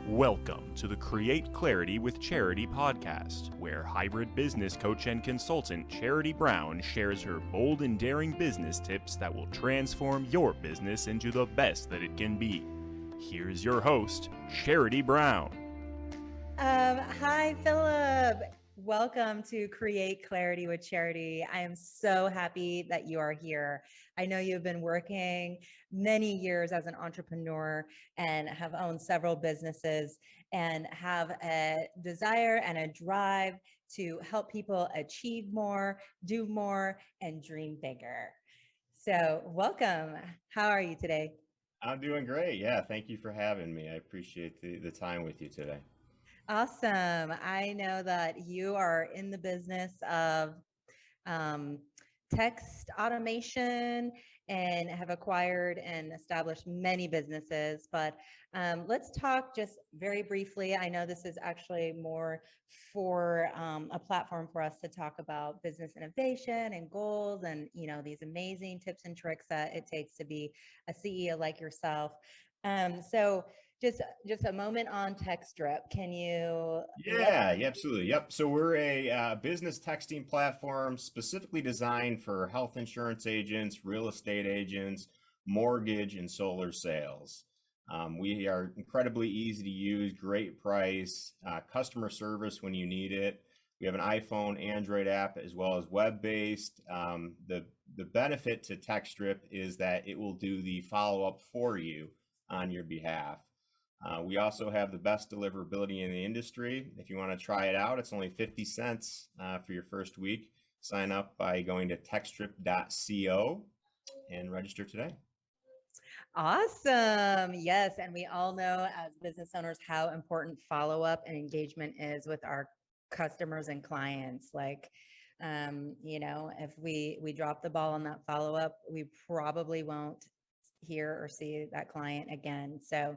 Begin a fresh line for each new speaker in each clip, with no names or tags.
Welcome to the Create Clarity with Charity podcast, where hybrid business coach and consultant Charity Brown shares her bold and daring business tips that will transform your business into the best that it can be. Here's your host, Charity Brown.
Hi, Philip. Welcome to Create Clarity with Charity. I am so happy that you are here. I know you've been working many years as an entrepreneur and have owned several businesses and have a desire and a drive to help people achieve more, do more, and dream bigger. So welcome. How are you today?
I'm doing great. Yeah, thank you for having me. I appreciate the time with you today.
Awesome. I know that you are in the business of um, text automation and have acquired and established many businesses. But let's talk just very briefly. I know this is actually more for a platform for us to talk about business innovation and goals and, these amazing tips and tricks that it takes to be a CEO like yourself. So just a moment on Textdrip. Can you
Yeah, absolutely. Yep. So we're a business texting platform specifically designed for health insurance agents, real estate agents, mortgage, and solar sales. We are incredibly easy to use, great price, customer service when you need it. We have an iPhone, Android app, as well as web-based. The benefit to Textdrip is that it will do the follow-up for you on your behalf. We also have the best deliverability in the industry. If you want to try it out, it's only 50 cents for your first week. Sign up by going to textdrip.co and register today.
Awesome. Yes. And we all know as business owners how important follow-up and engagement is with our customers and clients. If we drop the ball on that follow-up, we probably won't hear or see that client again. So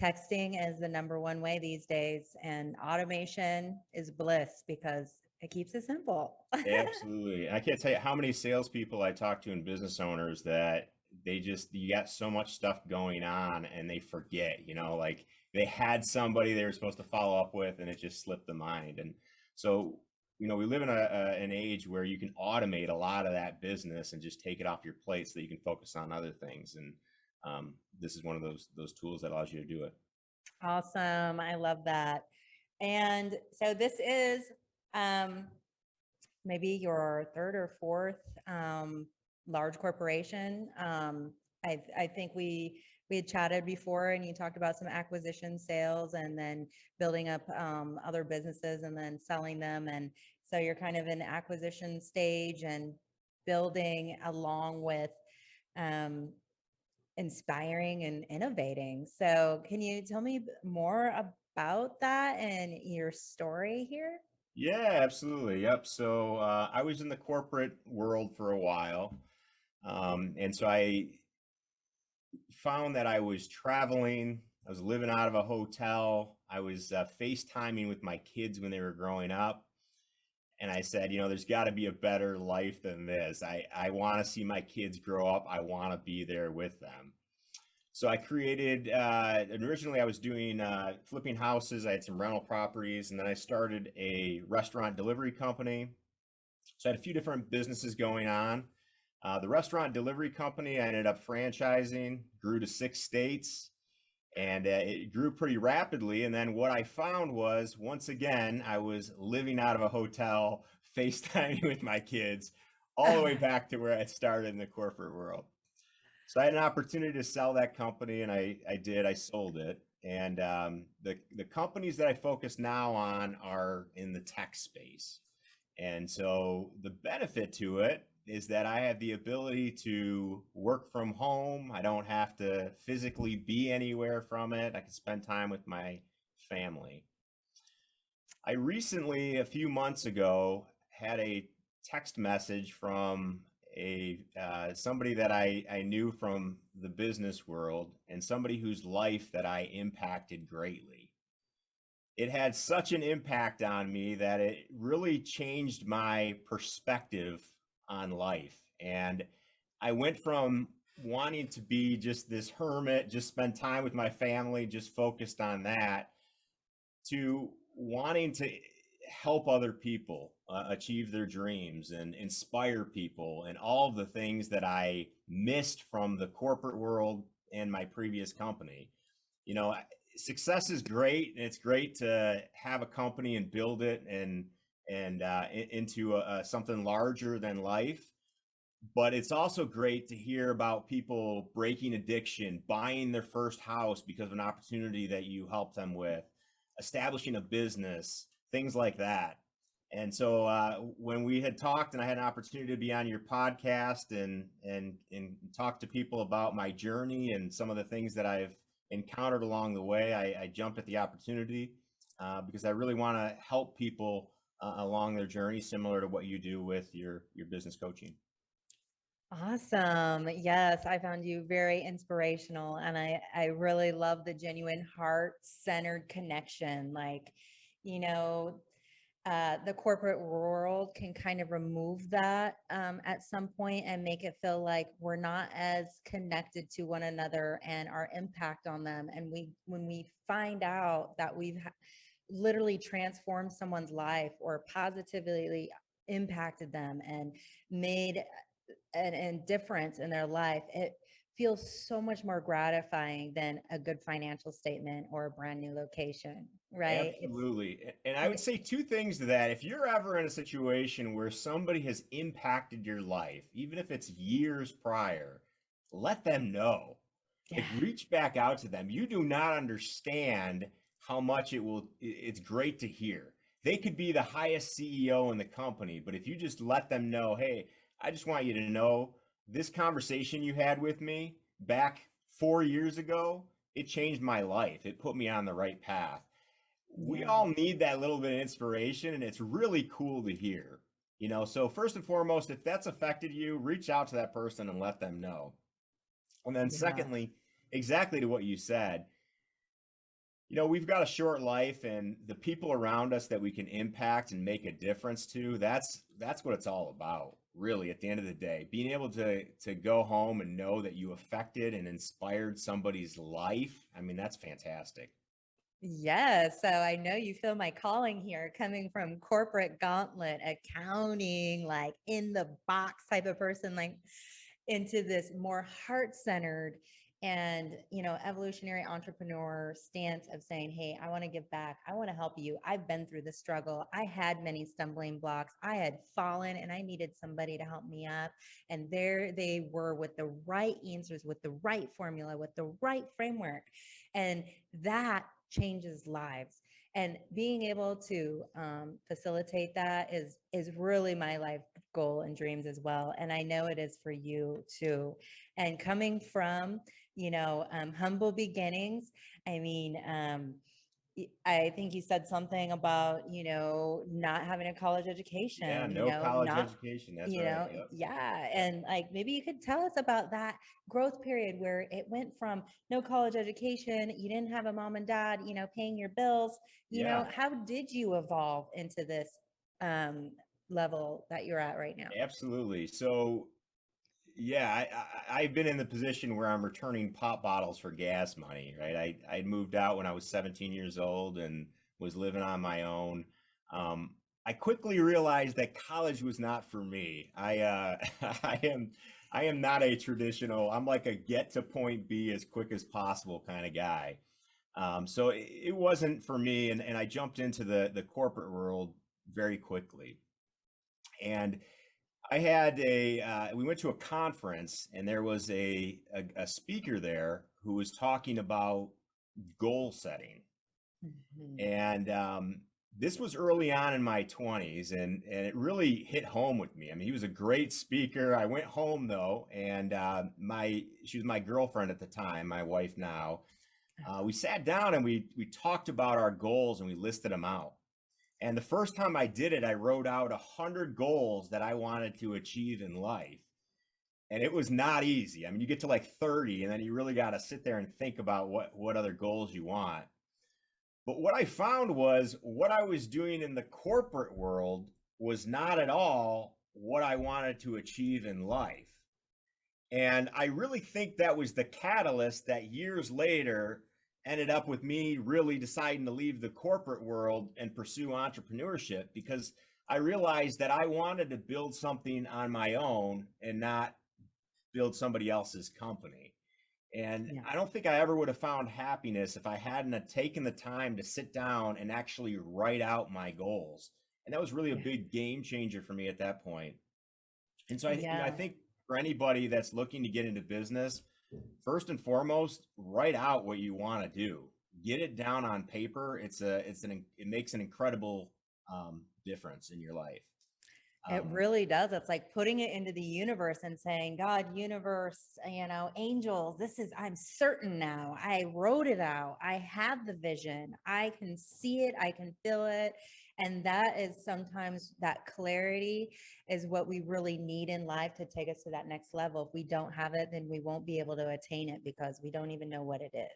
texting is the number one way these days, and automation is bliss because it keeps it simple.
Absolutely. I can't tell you how many salespeople I talk to and business owners that you got so much stuff going on and they forget, like they had somebody they were supposed to follow up with and it just slipped the mind. And so, we live in an age where you can automate a lot of that business and just take it off your plate so that you can focus on other things. And this is one of those tools that allows you to do it.
Awesome. I love that. And so this is maybe your third or fourth large corporation. I think we had chatted before and you talked about some acquisition sales and then building up other businesses and then selling them. And so you're kind of in the acquisition stage and building along with inspiring and innovating. So can you tell me more about that and your story here?
Yeah, absolutely. Yep. So I was in the corporate world for a while. And so I found that I was traveling, I was living out of a hotel, I was FaceTiming with my kids when they were growing up. And I said, there's got to be a better life than this. I want to see my kids grow up. I want to be there with them. So I created, originally I was doing flipping houses. I had some rental properties, and then I started a restaurant delivery company. So I had a few different businesses going on. The restaurant delivery company, I ended up franchising, grew to 6 states, and it grew pretty rapidly. And then what I found was, once again, I was living out of a hotel, FaceTiming with my kids, all the way back to where I started in the corporate world. So I had an opportunity to sell that company, and I did. I sold it. And the companies that I focus now on are in the tech space. And so the benefit to it is that I have the ability to work from home. I don't have to physically be anywhere from it. I can spend time with my family. I recently, a few months ago, had a text message from somebody that I knew from the business world and somebody whose life that I impacted greatly. It had such an impact on me that it really changed my perspective on life. And I went from wanting to be just this hermit, just spend time with my family, just focused on that, to wanting to help other people achieve their dreams and inspire people, and all of the things that I missed from the corporate world and my previous company. You know, success is great, and it's great to have a company and build it and into something larger than life. But it's also great to hear about people breaking addiction, buying their first house because of an opportunity that you helped them with, establishing a business, things like that. And so when we had talked and I had an opportunity to be on your podcast and talk to people about my journey and some of the things that I've encountered along the way, I jumped at the opportunity because I really want to help people along their journey, similar to what you do with your business coaching.
Awesome. Yes, I found you very inspirational, and I really love the genuine heart-centered connection. Like, you know, the corporate world can kind of remove that at some point and make it feel like we're not as connected to one another and our impact on them. And when we find out that we've literally transformed someone's life or positively impacted them and made an difference in their life, it feels so much more gratifying than a good financial statement or a brand new location, right?
Absolutely. And I would say two things to that. If you're ever in a situation where somebody has impacted your life, even if it's years prior, let them know. Like,
Yeah.
reach back out to them. You do not understand how much it's great to hear. They could be the highest CEO in the company, but if you just let them know, hey, I just want you to know this conversation you had with me back 4 years ago, it changed my life. It put me on the right path. We
Yeah.
all need that little bit of inspiration, and it's really cool to hear. You know, so first and foremost, if that's affected you, reach out to that person and let them know. And then
Yeah.
secondly, exactly to what you said, you know, we've got a short life, and the people around us that we can impact and make a difference to, that's what it's all about, really, at the end of the day. Being able to go home and know that you affected and inspired somebody's life, I mean, that's fantastic.
Yes. So I know you feel my calling here, coming from corporate gauntlet, accounting, like in the box type of person, like into this more heart-centered and, evolutionary entrepreneur stance of saying, hey, I want to give back. I want to help you. I've been through the struggle. I had many stumbling blocks. I had fallen and I needed somebody to help me up. And there they were with the right answers, with the right formula, with the right framework. And that changes lives. And being able to facilitate that is really my life goal and dreams as well. And I know it is for you too. And coming from, humble beginnings, I mean, I think you said something about, not having a college
Yeah,
education,
no college
not,
education. That's right. Yep.
yeah. And like, maybe you could tell us about that growth period where it went from no college education, you didn't have a mom and dad, paying your bills,
Yeah.
how did you evolve into this um, level that you're at right now?
Absolutely. So, yeah, I've been in the position where I'm returning pop bottles for gas money, right? I moved out when I was 17 years old and was living on my own. I quickly realized that college was not for me. I am not a traditional. I'm like a get to point B as quick as possible kind of guy. So it wasn't for me, and I jumped into the corporate world very quickly. And I had we went to a conference, and there was a speaker there who was talking about goal setting.
Mhm.
And this was early on in my 20s, and it really hit home with me. I mean, he was a great speaker. I went home though, and she was my girlfriend at the time, my wife now. We sat down and we talked about our goals, and we listed them out. And the first time I did it, I wrote out 100 goals that I wanted to achieve in life. And it was not easy. I mean, you get to like 30, and then you really got to sit there and think about what other goals you want. But what I found was what I was doing in the corporate world was not at all what I wanted to achieve in life. And I really think that was the catalyst that years later ended up with me really deciding to leave the corporate world and pursue entrepreneurship, because I realized that I wanted to build something on my own and not build somebody else's company. And
Yeah.
I don't think I ever would have found happiness if I hadn't have taken the time to sit down and actually write out my goals. And that was really a
Yeah.
big game changer for me at that point. And so I
Yeah.
think for anybody that's looking to get into business, first and foremost, write out what you want to do. Get it down on paper. It makes an incredible difference in your life.
It really does. It's like putting it into the universe and saying, God, universe, angels, I'm certain now. I wrote it out. I have the vision. I can see it. I can feel it. And that is sometimes that clarity is what we really need in life to take us to that next level. If we don't have it, then we won't be able to attain it because we don't even know what it is.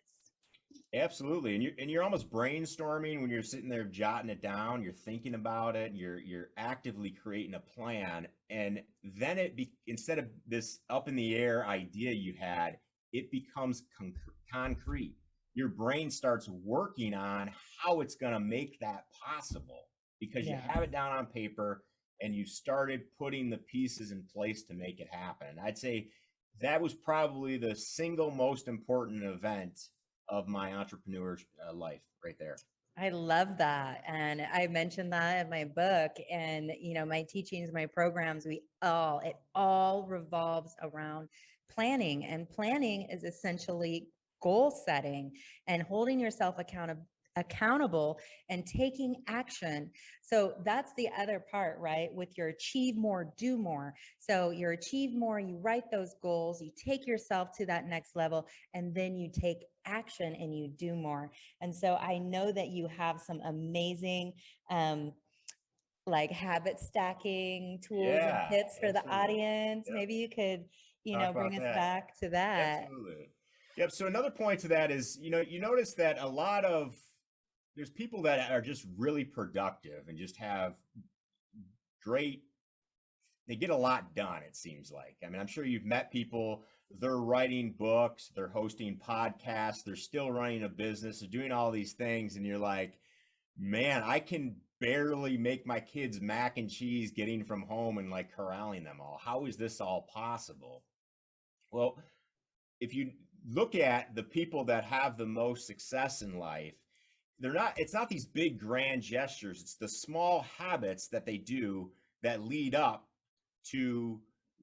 Absolutely. And you're almost brainstorming when you're sitting there jotting it down, you're thinking about it, you're actively creating a plan. And then instead of this up in the air idea you had, it becomes concrete. Your brain starts working on how it's going to make that possible because you
Yeah.
have it down on paper and you started putting the pieces in place to make it happen. I'd say that was probably the single most important event of my entrepreneur life right there.
I love that. And I mentioned that in my book and, my teachings, my programs, it all revolves around planning, and planning is essentially goal setting and holding yourself accountable and taking action. So that's the other part, right? With your achieve more, do more. So you achieve more, you write those goals, you take yourself to that next level, and then you take action and you do more. And so I know that you have some amazing like habit stacking tools and
Yeah,
tips for the
absolutely.
audience.
Yep.
Maybe you could,
Talk
bring
about
us
that.
back to that.
Absolutely. Yep. So another point to that is, you notice that there's people that are just really productive and just have great, they get a lot done, it seems like. I mean, I'm sure you've met people, they're writing books, they're hosting podcasts, they're still running a business, they're doing all these things. And you're like, man, I can barely make my kids mac and cheese getting from home and like corralling them all. How is this all possible? Well, if you look at the people that have the most success in life, it's not these big grand gestures. It's the small habits that they do that lead up to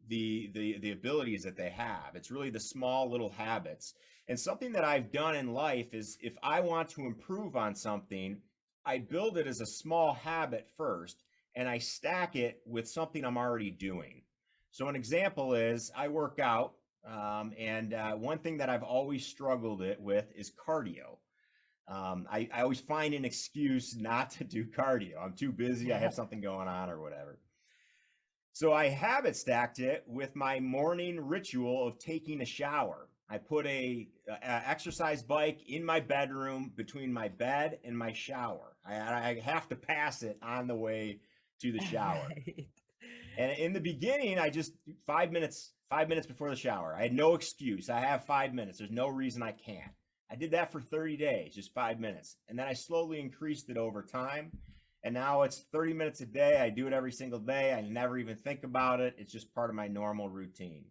the abilities that they have. It's really the small little habits. And something that I've done in life is if I want to improve on something, I build it as a small habit first and I stack it with something I'm already doing. So an example is I work out, and one thing that I've always struggled with is cardio. I always find an excuse not to do cardio. I'm too busy. I have something going on or whatever. So I habit stacked it with my morning ritual of taking a shower. I put a exercise bike in my bedroom between my bed and my shower. I have to pass it on the way to the shower.
Right.
And in the beginning, I just 5 minutes before the shower. I had no excuse. I have 5 minutes. There's no reason I can't. I did that for 30 days, just 5 minutes. And then I slowly increased it over time. And now it's 30 minutes a day. I do it every single day. I never even think about it. It's just part of my normal routine.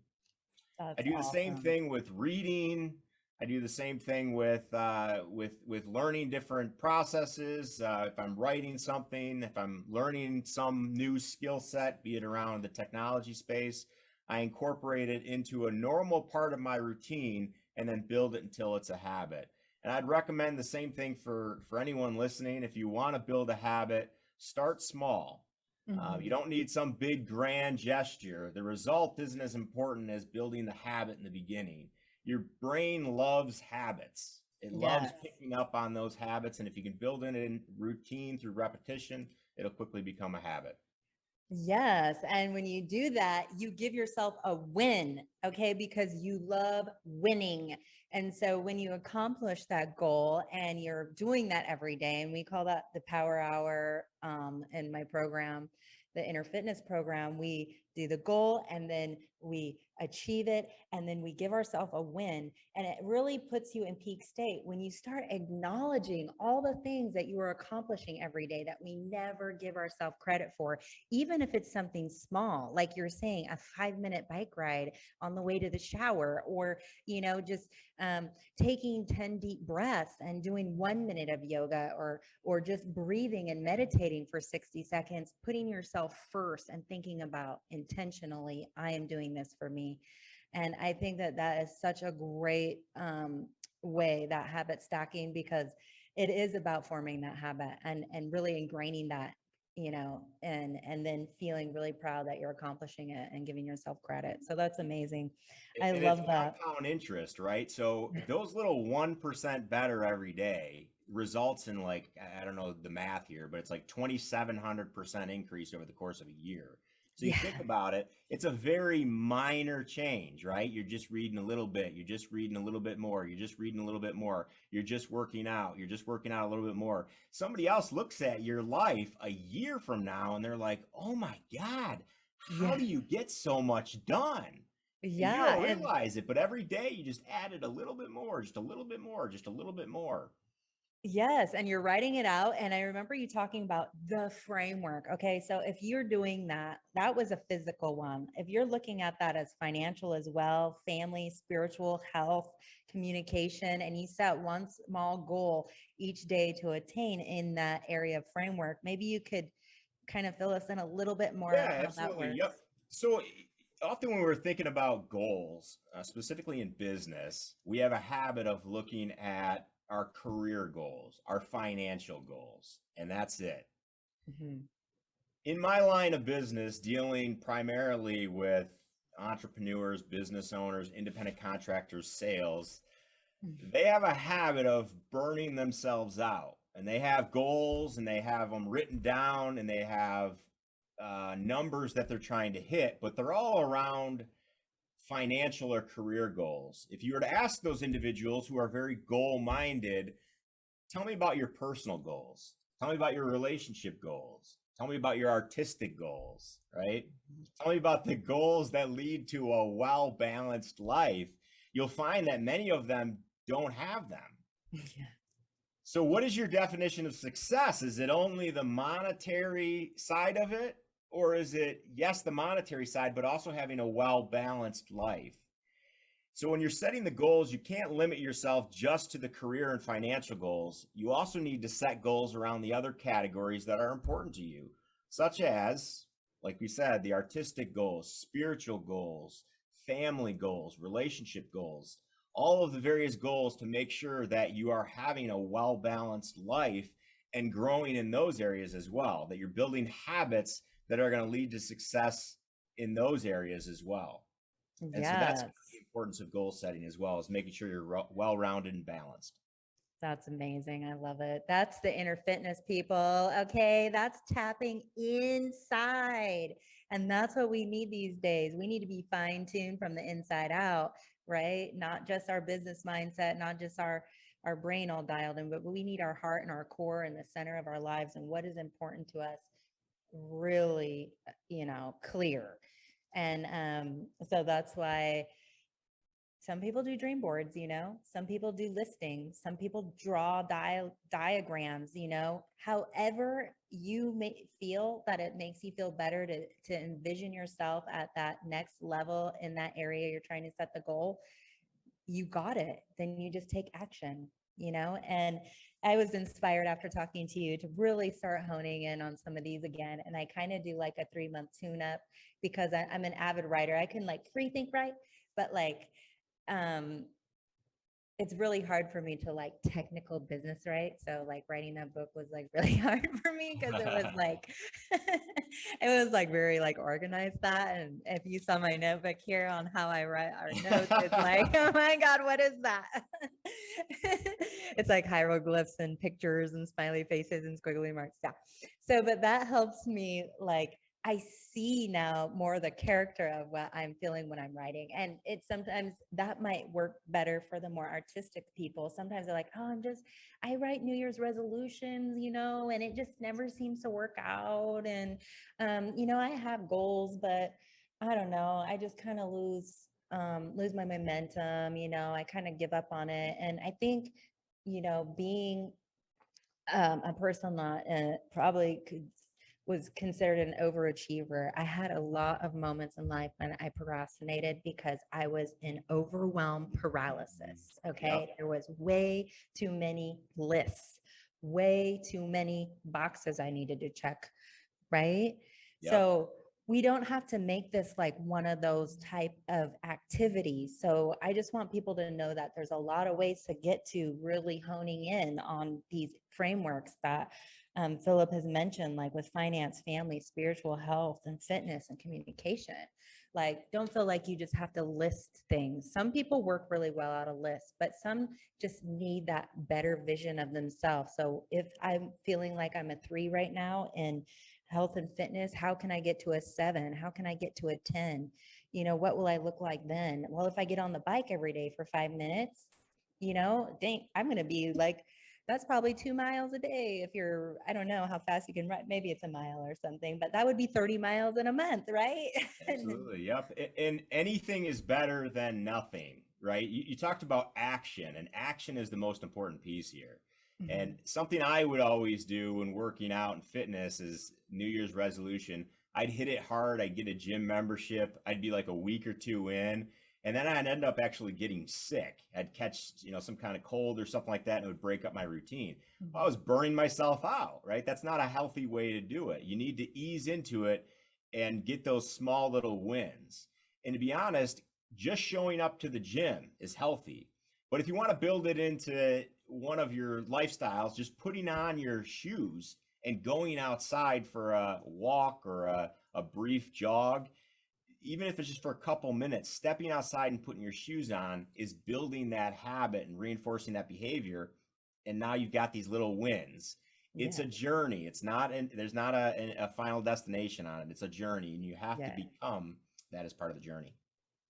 I
That's
do the same
awesome.
thing with reading. I do the same thing with learning different processes. If I'm writing something, if I'm learning some new skill set, be it around the technology space, I incorporate it into a normal part of my routine and then build it until it's a habit. And I'd recommend the same thing for anyone listening. If you want to build a habit, start small. You
Mhm.
don't need some big grand gesture. The result isn't as important as building the habit in the beginning. Your brain loves habits. It loves
Yes.
picking up on those habits. And if you can build it in routine through repetition, it'll quickly become a habit.
Yes. And when you do that, you give yourself a win, okay? Because you love winning. And so when you accomplish that goal and you're doing that every day, and we call that the power hour in my program, the inner fitness program, we do the goal, and then we achieve it, and then we give ourselves a win. And it really puts you in peak state when you start acknowledging all the things that you are accomplishing every day that we never give ourselves credit for, even if it's something small, like you're saying, a 5-minute bike ride on the way to the shower, or, just taking 10 deep breaths and doing 1 minute of yoga, or just breathing and meditating for 60 seconds, putting yourself first and thinking about intentionally, I am doing this for me. And I think that that is such a great way, that habit stacking, because it is about forming that habit and really ingraining that, and then feeling really proud that you're accomplishing it and giving yourself credit. So that's amazing. I
And it's
love that.
compound interest, right? So those little 1% better every day results in, like, I don't know the math here, but it's like 2,700% increase over the course of a year. So you
Yeah.
think about it, it's a very minor change, right? You're just reading a little bit, you're just reading a little bit more, you're just reading a little bit more, you're just working out, you're just working out a little bit more. Somebody else looks at your life a year from now and they're like, oh my God, how
Yeah.
do you get so much done? And you
Yeah.
don't
And
realize it, but every day you just added a little bit more, just a little bit more, just a little bit more.
yes, and you're writing it out. And I remember you talking about the framework. Okay. So if you're doing that, that was a physical one. If you're looking at that as financial as well, family, spiritual, health, communication, and you set one small goal each day to attain in that area of framework, maybe you could kind of fill us in a little bit more
Yeah,
on how that
absolutely.
works.
Yep. So often when we're thinking about goals, specifically in business, we have a habit of looking at our career goals, our financial goals, and that's it.
Mhm.
In my line of business, dealing primarily with entrepreneurs, business owners, independent contractors, sales, they have a habit of burning themselves out, and they have goals and they have them written down and they have numbers that they're trying to hit, but they're all around financial or career goals. If you were to ask those individuals who are very goal minded, tell me about your personal goals, tell me about your relationship goals, tell me about your artistic goals, right? Tell me about the goals that lead to a well balanced life. You'll find that many of them don't have them.
Yeah.
So, what is your definition of success? Is it only the monetary side of it? Or is it, yes, the monetary side, but also having a well balanced life? So, when you're setting the goals, you can't limit yourself just to the career and financial goals. You also need to set goals around the other categories that are important to you, such as, like we said, the artistic goals, spiritual goals, family goals, relationship goals, all of the various goals to make sure that you are having a well balanced life and growing in those areas as well, that you're building habits that are going to lead to success in those areas as well. And so that's
Yes.
the importance of goal setting as well, as making sure you're well rounded and balanced.
That's amazing. I love it. That's the inner fitness, people. Okay. That's tapping inside. And that's what we need these days. We need to be fine tuned from the inside out, right? Not just our business mindset, not just our brain all dialed in, but we need our heart and our core in the center of our lives and what is important to us really, clear. And so that's why some people do dream boards, some people do listings, some people draw diagrams, however you may feel that it makes you feel better to envision yourself at that next level in that area you're trying to set the goal. You got it. Then you just take action, and I was inspired after talking to you to really start honing in on some of these again. And I kind of do like a 3-month tune up because I'm an avid writer. I can like free think, right? But like, um, it's really hard for me to like technical business, right? So like writing that book was like really hard for me because it was like it was like very like organized that. And if you saw my notebook here on how I write our notes, it's like, oh my God, what is that? It's like hieroglyphs and pictures and smiley faces and squiggly marks. Yeah. So, but that helps me like I see now more the character of what I'm feeling when I'm writing. And it's sometimes that might work better for the more artistic people. Sometimes they're like, oh, I write New Year's resolutions, and it just never seems to work out. And, I have goals, but I don't know. I just kind of lose my momentum, I kind of give up on it. And I think, being a person that probably was considered an overachiever. I had a lot of moments in life when I procrastinated because I was in overwhelm paralysis.
Yep.
Okay. There was way too many lists, way too many boxes I needed to check. Right.
Yep.
So we don't have to make this like one of those type of activities. So I just want people to know that there's a lot of ways to get to really honing in on these frameworks that Philip has mentioned, like with finance, family, spiritual health, and fitness and communication. Like, don't feel like you just have to list things. Some people work really well out of lists, but some just need that better vision of themselves. So if I'm feeling like I'm a 3 right now in health and fitness, how can I get to a 7? How can I get to a 10? What will I look like then? Well, if I get on the bike every day for 5 minutes, I'm going to be like, that's probably 2 miles a day. If you're, I don't know how fast you can run, maybe it's a mile or something, but that would be 30 miles in a month, right?
Absolutely. Yep. And anything is better than nothing, right? You talked about action, and action is the most important piece here. And something I would always do when working out and fitness is New Year's resolution. I'd hit it hard. I'd get a gym membership. I'd be like a week or two in, and then I'd end up actually getting sick. I'd catch, some kind of cold or something like that, and it would break up my routine. Well, I was burning myself out, right? That's not a healthy way to do it. You need to ease into it and get those small little wins. And to be honest, just showing up to the gym is healthy. But if you want to build it into one of your lifestyles, just putting on your shoes and going outside for a walk or a brief jog, even if it's just for a couple minutes, stepping outside and putting your shoes on is building that habit and reinforcing that behavior. And now you've got these little wins. It's a journey. It's not, there's not a final destination on it. It's a journey, and you have to become that as part of the journey.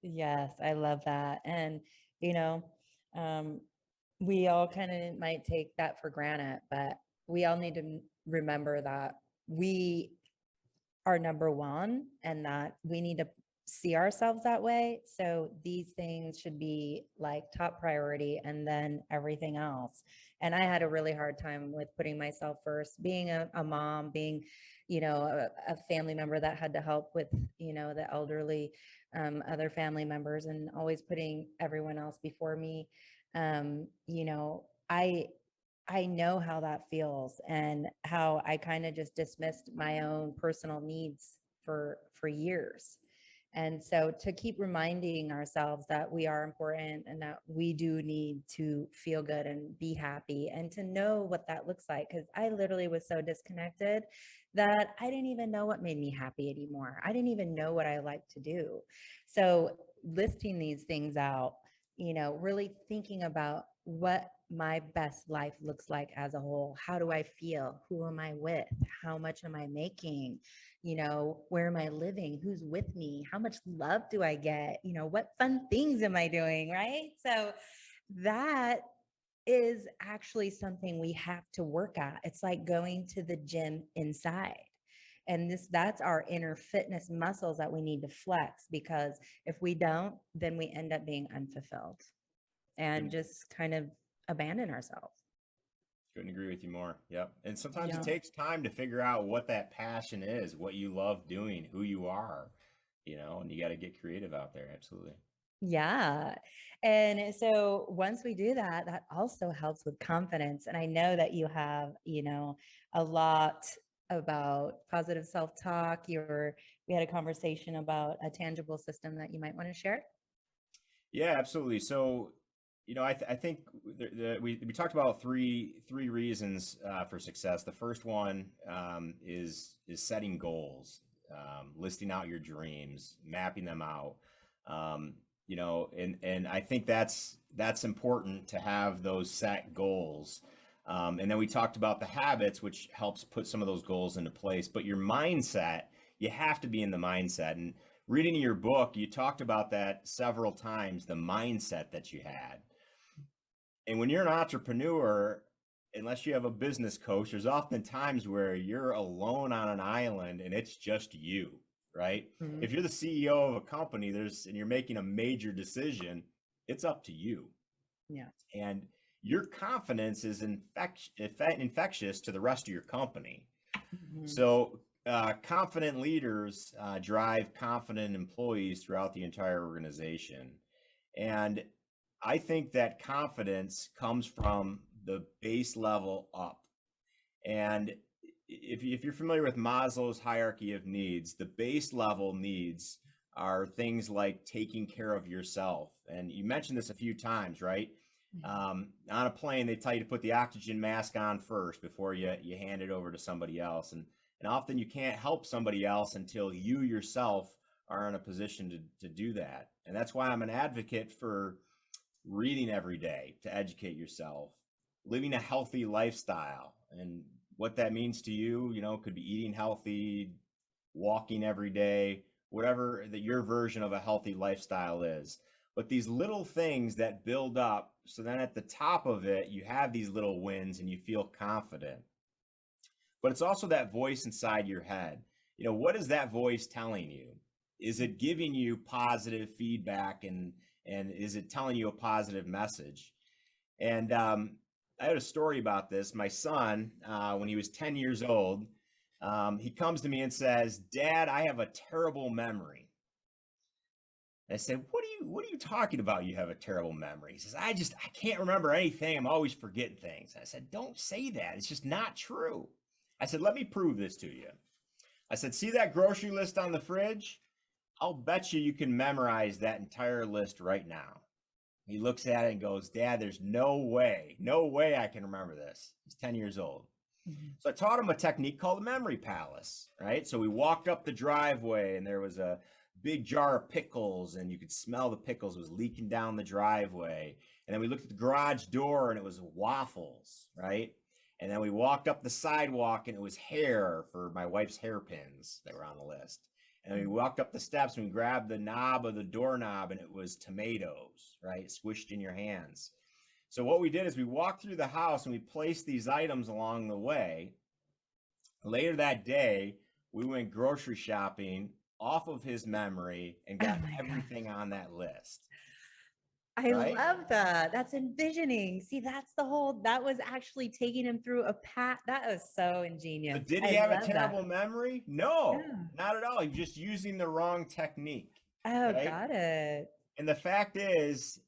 Yes, I love that. And, you know, um, we all kind of might take that for granted, but we all need to remember that we are number one and that we need to see ourselves that way. So these things should be like top priority and then everything else. And I had a really hard time with putting myself first, being a mom, being, a family member that had to help with, the elderly, other family members, and always putting everyone else before me. I know how that feels and how I kind of just dismissed my own personal needs for years. And so to keep reminding ourselves that we are important and that we do need to feel good and be happy and to know what that looks like. Because I literally was so disconnected that I didn't even know what made me happy anymore. I didn't even know what I liked to do. So listing these things out, really thinking about what my best life looks like as a whole. How do I feel? Who am I with? How much am I making? Where am I living? Who's with me? How much love do I get? What fun things am I doing? Right. So that is actually something we have to work at. It's like going to the gym inside. And that's our inner fitness muscles that we need to flex, because if we don't, then we end up being unfulfilled and just kind of abandon ourselves.
Couldn't agree with you more. Yep. And sometimes it
Yeah.
takes time to figure out what that passion is, what you love doing, who you are, and you got to get creative out there. Absolutely.
Yeah. And so once we do that, that also helps with confidence. And I know that you have, a lot about positive self-talk. We had a conversation about a tangible system that you might want to share.
Yeah, absolutely. So, I think we talked about three reasons for success. The first one is setting goals, listing out your dreams, mapping them out. And I think that's important to have those set goals. And then we talked about the habits, which helps put some of those goals into place. But your mindset, you have to be in the mindset. And reading your book, you talked about that several times, the mindset that you had. And when you're an entrepreneur, unless you have a business coach, there's often times where you're alone on an island and it's just you, right?
Mhm.
If you're the CEO of a company, and you're making a major decision, it's up to you.
Yeah.
And your confidence is infectious to the rest of your company.
Mhm.
So confident leaders drive confident employees throughout the entire organization. And I think that confidence comes from the base level up. And if you're familiar with Maslow's hierarchy of needs, the base level needs are things like taking care of yourself. And you mentioned this a few times, right? On a plane, they tell you to put the oxygen mask on first before you hand it over to somebody else. And often you can't help somebody else until you yourself are in a position to do that. And that's why I'm an advocate for reading every day to educate yourself, living a healthy lifestyle. And what that means to you, could be eating healthy, walking every day, whatever that your version of a healthy lifestyle is. But these little things that build up, so then at the top of it, you have these little wins and you feel confident. But it's also that voice inside your head. What is that voice telling you? Is it giving you positive feedback, and is it telling you a positive message? And I had a story about this. My son, when he was 10 years old, he comes to me and says, "Dad, I have a terrible memory." I said, what are you talking about? You have a terrible memory. He says, I can't remember anything. I'm always forgetting things. I said, don't say that. It's just not true. I said, let me prove this to you. I said, see that grocery list on the fridge? I'll bet you can memorize that entire list right now. He looks at it and goes, Dad, there's no way I can remember this. He's 10 years old. Mm-hmm. So I taught him a technique called the memory palace, right? So we walked up the driveway and there was a big jar of pickles and you could smell the pickles. It was leaking down the driveway. And then we looked at the garage door and it was waffles, right? And then we walked up the sidewalk and it was hair for my wife's hairpins that were on the list. And we walked up the steps and we grabbed the knob of the doorknob and it was tomatoes, right? Squished in your hands. So what we did is we walked through the house and we placed these items along the way. Later that day, we went grocery shopping off of his memory and got everything on that list.
I love that. That's envisioning. See, that was actually taking him through a path. That was so ingenious.
But did he have a terrible memory? No, not at all. He was just using the wrong technique.
Oh, right? Got it.
And the fact is,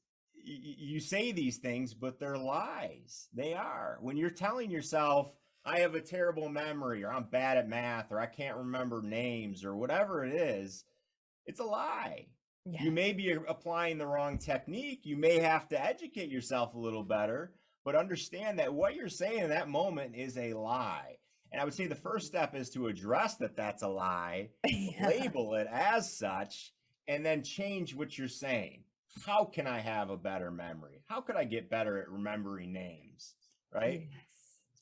you say these things, but they're lies. They are. When you're telling yourself, I have a terrible memory, or I'm bad at math, or I can't remember names, or whatever it is, it's a lie. Yeah. You may be applying the wrong technique. You may have to educate yourself a little better, but understand that what you're saying in that moment is a lie. And I would say the first step is to address that that's a lie, label it as such, and then change what you're saying. How can I have a better memory? How could I get better at remembering names, right? Yes.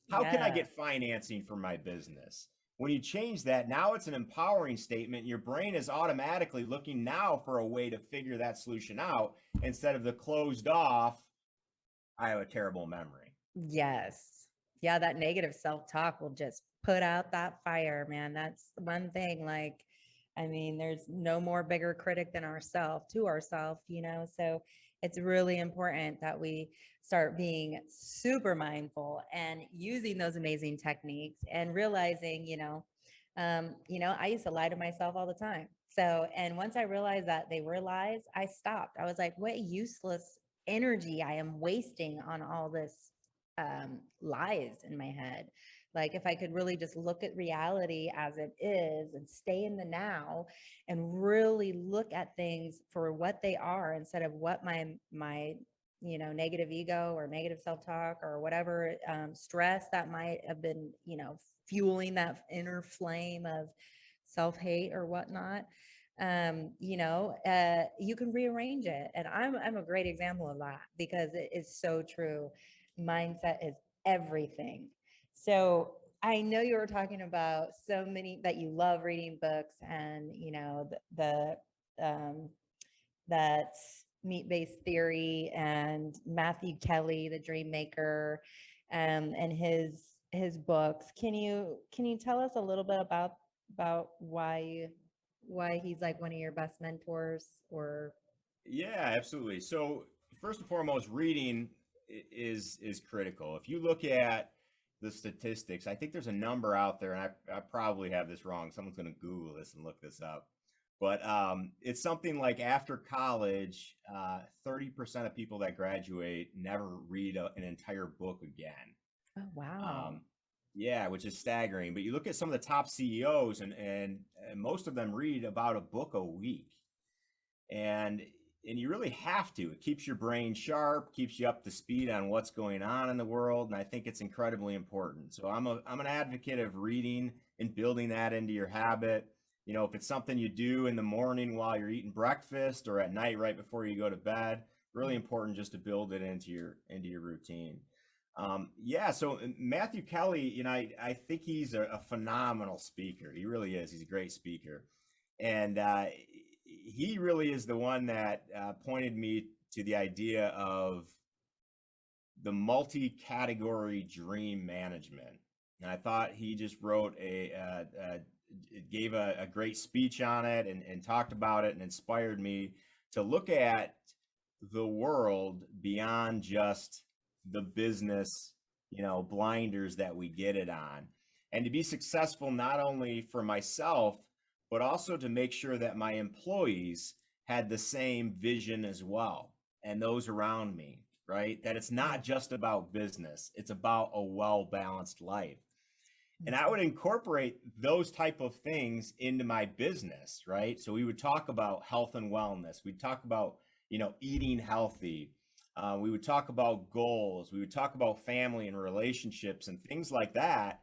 How can I get financing for my business? When you change that, now it's an empowering statement. Your brain is automatically looking now for a way to figure that solution out instead of the closed off, I have a terrible memory.
Yes. Yeah, that negative self-talk will just put out that fire, man. That's one thing. There's no more bigger critic than ourselves, so it's really important that we start being super mindful and using those amazing techniques and realizing, I used to lie to myself all the time. So, and once I realized that they were lies, I stopped. I was like, what useless energy I am wasting on all this lies in my head. Like if I could really just look at reality as it is and stay in the now and really look at things for what they are instead of what my negative ego or negative self-talk or whatever stress that might have been, fueling that inner flame of self-hate or whatnot. You can rearrange it. And I'm a great example of that because it is so true. Mindset is everything. So I know you were talking about so many that you love reading books and, that meat-based theory and Matthew Kelly, the dream maker, and his books. Can you tell us a little bit about why why he's like one of your best mentors or?
Yeah, absolutely. So first and foremost, reading is critical. If you look at the statistics, I think there's a number out there, and I probably have this wrong. Someone's going to Google this and look this up. But it's something like after college, 30% of people that graduate never read an entire book again.
Oh, wow.
Um, yeah, which is staggering. But you look at some of the top CEOs, and most of them read about a book a week. And you really have to. It keeps your brain sharp, keeps you up to speed on what's going on in the world, and I think it's incredibly important. So I'm an advocate of reading and building that into your habit. You know, if it's something you do in the morning while you're eating breakfast or at night right before you go to bed, really important just to build it into your routine. Yeah, so Matthew Kelly, you know, I think he's a phenomenal speaker. He really is. He's a great speaker. And he really is the one that pointed me to the idea of the multi-category dream management. And I thought he just wrote gave a great speech on it and talked about it and inspired me to look at the world beyond just the business, you know, blinders that we get it on. And to be successful, not only for myself, but also to make sure that my employees had the same vision as well, and those around me, right? That it's not just about business, it's about a well-balanced life. And I would incorporate those type of things into my business, right? So we would talk about health and wellness. We'd talk about, you know, eating healthy. We would talk about goals. We would talk about family and relationships and things like that,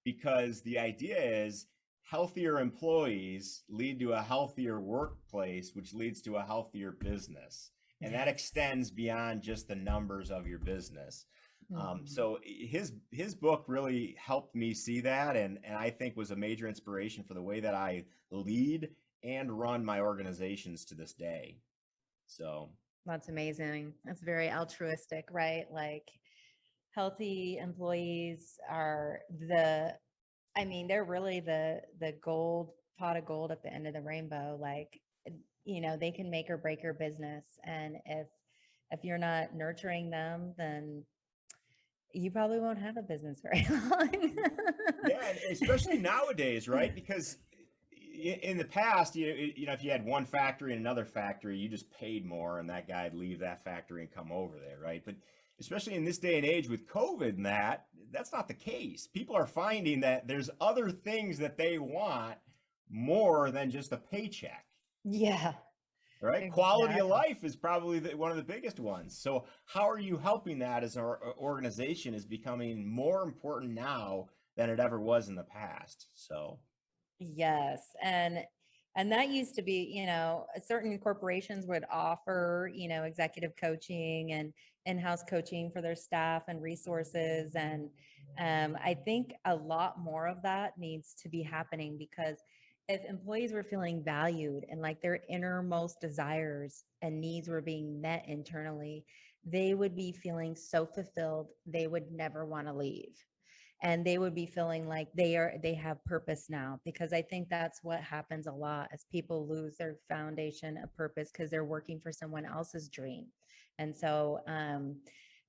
because the idea is healthier employees lead to a healthier workplace, which leads to a healthier business. And that extends beyond just the numbers of your business. So his book really helped me see that, and I think was a major inspiration for the way that I lead and run my organizations to this day. So
That's amazing. That's very altruistic, right? Like healthy employees are I mean, they're really the gold pot of gold at the end of the rainbow. Like, you know, they can make or break your business. And if you're not nurturing them, then you probably won't have a business very long.
yeah, and especially nowadays, right? Because in the past, you know, if you had one factory and another factory, you just paid more, and that guy'd leave that factory and come over there, right? But especially in this day and age with COVID and that's not the case. People are finding that there's other things that they want more than just a paycheck.
Yeah,
Right? Quality of
exactly.
life is probably one of the biggest ones. So how are you helping that as our organization is becoming more important now than it ever was in the past? So
Yes. And that used to be, you know, certain corporations would offer, you know, executive coaching and in-house coaching for their staff and resources. And I think a lot more of that needs to be happening, because if employees were feeling valued and like their innermost desires and needs were being met internally, they would be feeling so fulfilled, they would never want to leave, and they would be feeling like they have purpose now. Because I think that's what happens a lot as people lose their foundation of purpose because they're working for someone else's dream. And so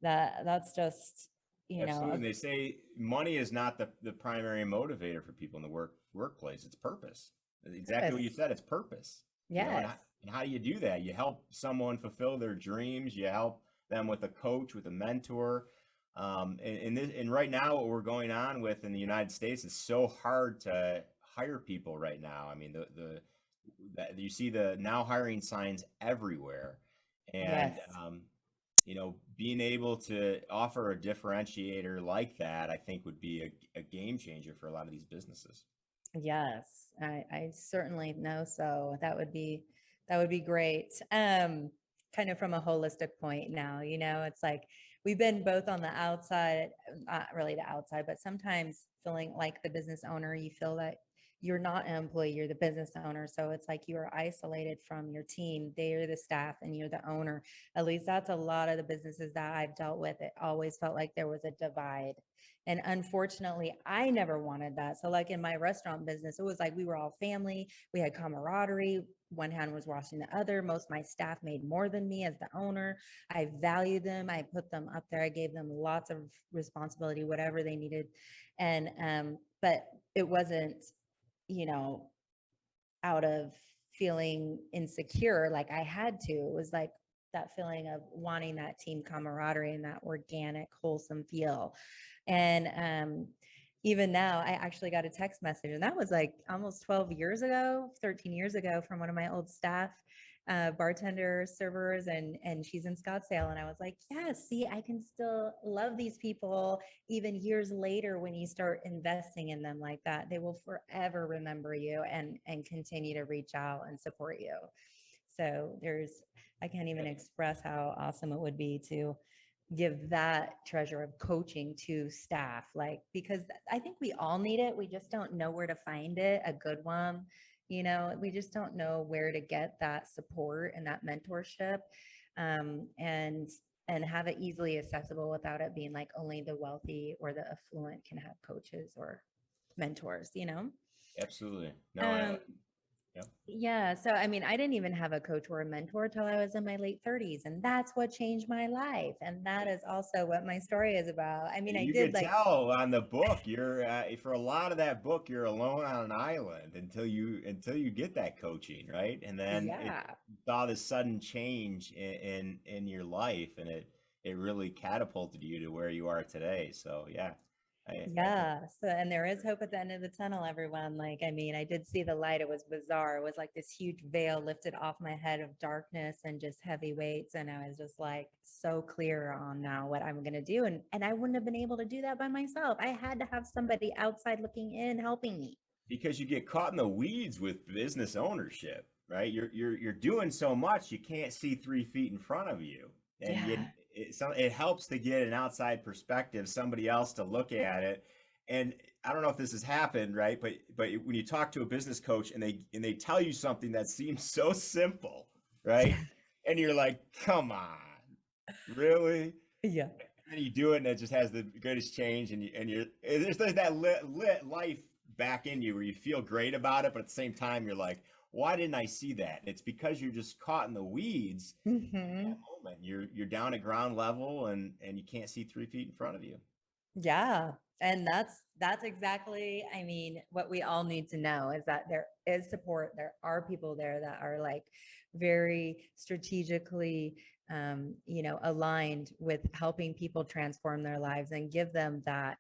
that's just, you
absolutely.
know,
And they say money is not the primary motivator for people in the workplace. It's purpose. Exactly what you
purpose.
said. It's purpose. You know,
Yes.
and how do you do that? You help someone fulfill their dreams. You help them with a coach, with a mentor. And right now, what we're going on with in the United States, it's so hard to hire people right now. I mean, you see the now hiring signs everywhere, and
Yes.
you know, being able to offer a differentiator like that, I think would be a game changer for a lot of these businesses.
Yes, I certainly know. So that would be great. Kind of from a holistic point now, you know, it's like we've been both on the outside, not really the outside, but sometimes feeling like the business owner, you feel that you're not an employee, you're the business owner. So it's like you are isolated from your team. They're the staff and you're the owner. At least that's a lot of the businesses that I've dealt with. It always felt like there was a divide. And unfortunately, I never wanted that. So, like in my restaurant business, it was like we were all family, we had camaraderie. One hand was washing the other. Most of my staff made more than me as the owner. I valued them. I put them up there. I gave them lots of responsibility, whatever they needed. And, but it wasn't, you know, out of feeling insecure like I had to. It was like that feeling of wanting that team camaraderie and that organic, wholesome feel. And even now, I actually got a text message, and that was like almost 12 years ago, 13 years ago, from one of my old staff bartender servers, and she's in Scottsdale. And I was like, yeah, see, I can still love these people even years later. When you start investing in them like that, they will forever remember you and continue to reach out and support you. So I can't even express how awesome it would be to give that treasure of coaching to staff, like, because I think we all need it. We just don't know where to find it, a good one. We just don't know where to get that support and that mentorship, and have it easily accessible without it being like only the wealthy or the affluent can have coaches or mentors.
Absolutely. No,
Um,
yeah.
yeah. So, I mean, I didn't even have a coach or a mentor till I was in my late 30s. And that's what changed my life. And that is also what my story is about. I mean, I
You
did
could
like,
tell on the book, you're for a lot of that book, you're alone on an island until you get that coaching, right? And then
yeah.
you saw this sudden change in your life, and it really catapulted you to where you are today. So yeah, I can.
Yeah. So, and there is hope at the end of the tunnel, everyone. Like, I mean, I did see the light. It was bizarre. It was like this huge veil lifted off my head of darkness and just heavy weights. And I was just like so clear on now what I'm going to do. And I wouldn't have been able to do that by myself. I had to have somebody outside looking in helping me.
Because you get caught in the weeds with business ownership, right? You're doing so much you can't see 3 feet in front of you, and
Yeah.
it helps to get an outside perspective, somebody else to look at it. And I don't know if this has happened, right? But when you talk to a business coach and they tell you something that seems so simple, right?
Yeah.
And you're like, come on, really?
Yeah.
And you do it, and it just has the greatest change. And there's that lit life back in you where you feel great about it, but at the same time you're like, why didn't I see that? And it's because you're just caught in the weeds at
Hmm.
that moment. You're down at ground level, and you can't see 3 feet in front of you.
Yeah. And that's exactly, I mean, what we all need to know is that there is support. There are people there that are like very strategically aligned with helping people transform their lives and give them that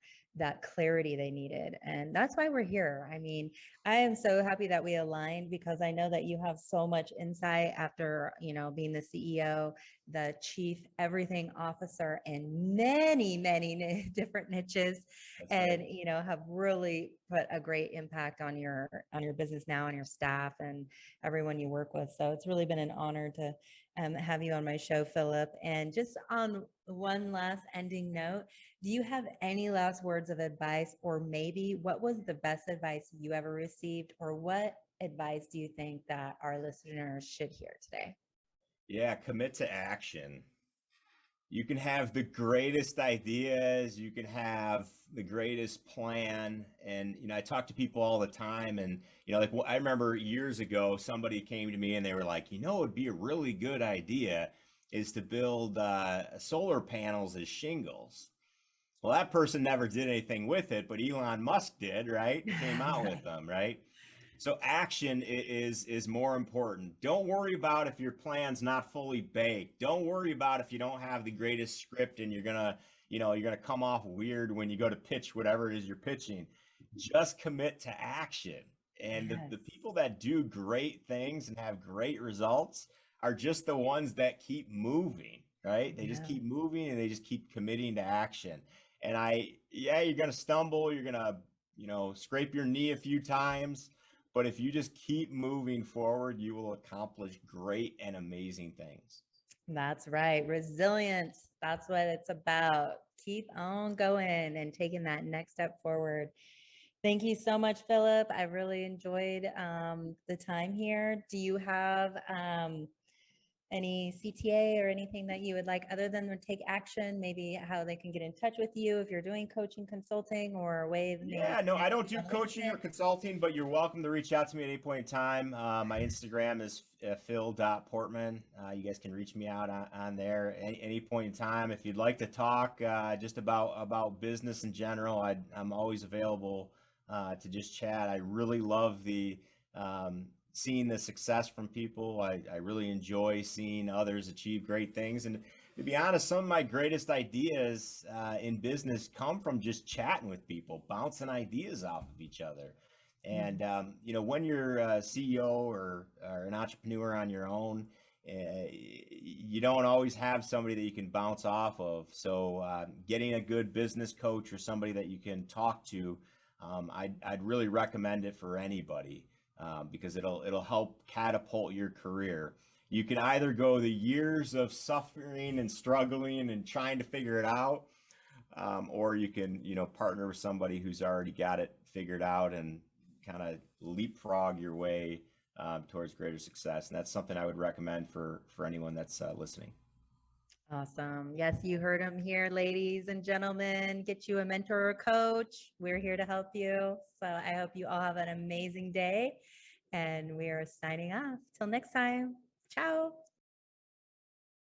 clarity they needed. And that's why we're here. I mean, I am so happy that we aligned, because I know that you have so much insight after, being the CEO, the chief everything officer in many, many different niches,
That's
and
right.
have really put a great impact on your business now, and your staff and everyone you work with. So it's really been an honor to have you on my show, Philip. And just on one last ending note, do you have any last words of advice, or maybe what was the best advice you ever received, or what advice do you think that our listeners should hear today?
Yeah, commit to action. You can have the greatest ideas, you can have the greatest plan. And I talk to people all the time, and like, well, I remember years ago somebody came to me and they were like, it would be a really good idea is to build solar panels as shingles. Well, that person never did anything with it, but Elon Musk did, right? Came out with them, right? So action is more important. Don't worry about if your plan's not fully baked. Don't worry about if you don't have the greatest script and you're gonna come off weird when you go to pitch whatever it is you're pitching. Just commit to action. And the
Yes.
people that do great things and have great results are just the ones that keep moving, right? They just
Yeah.
keep moving and they just keep committing to action. And you're gonna stumble, you're gonna, scrape your knee a few times, but if you just keep moving forward, you will accomplish great and amazing things.
That's right. Resilience. That's what it's about. Keep on going and taking that next step forward. Thank you so much, Philip. I really enjoyed the time here. Do you have any CTA or anything that you would like other than to take action? Maybe how they can get in touch with you if you're doing coaching, consulting, or a way of maybe
Yeah, no, I don't
connecting
do
on
coaching or
LinkedIn?
consulting, but you're welcome to reach out to me at any point in time. My Instagram is phil.portman. You guys can reach me out on there any point in time. If you'd like to talk just about business in general, I'm always available to just chat. I really love the seeing the success from people. I really enjoy seeing others achieve great things. And to be honest, some of my greatest ideas in business come from just chatting with people, bouncing ideas off of each other. And when you're a CEO or an entrepreneur on your own, you don't always have somebody that you can bounce off of. So getting a good business coach or somebody that you can talk to, I'd really recommend it for anybody because it'll help catapult your career. You can either go the years of suffering and struggling and trying to figure it out, or you can, partner with somebody who's already got it figured out and kind of leapfrog your way towards greater success. And that's something I would recommend for anyone that's listening.
Awesome. Yes, you heard him here, ladies and gentlemen. Get you a mentor or coach. We're here to help you. So I hope you all have an amazing day. And we are signing off. Till next time. Ciao.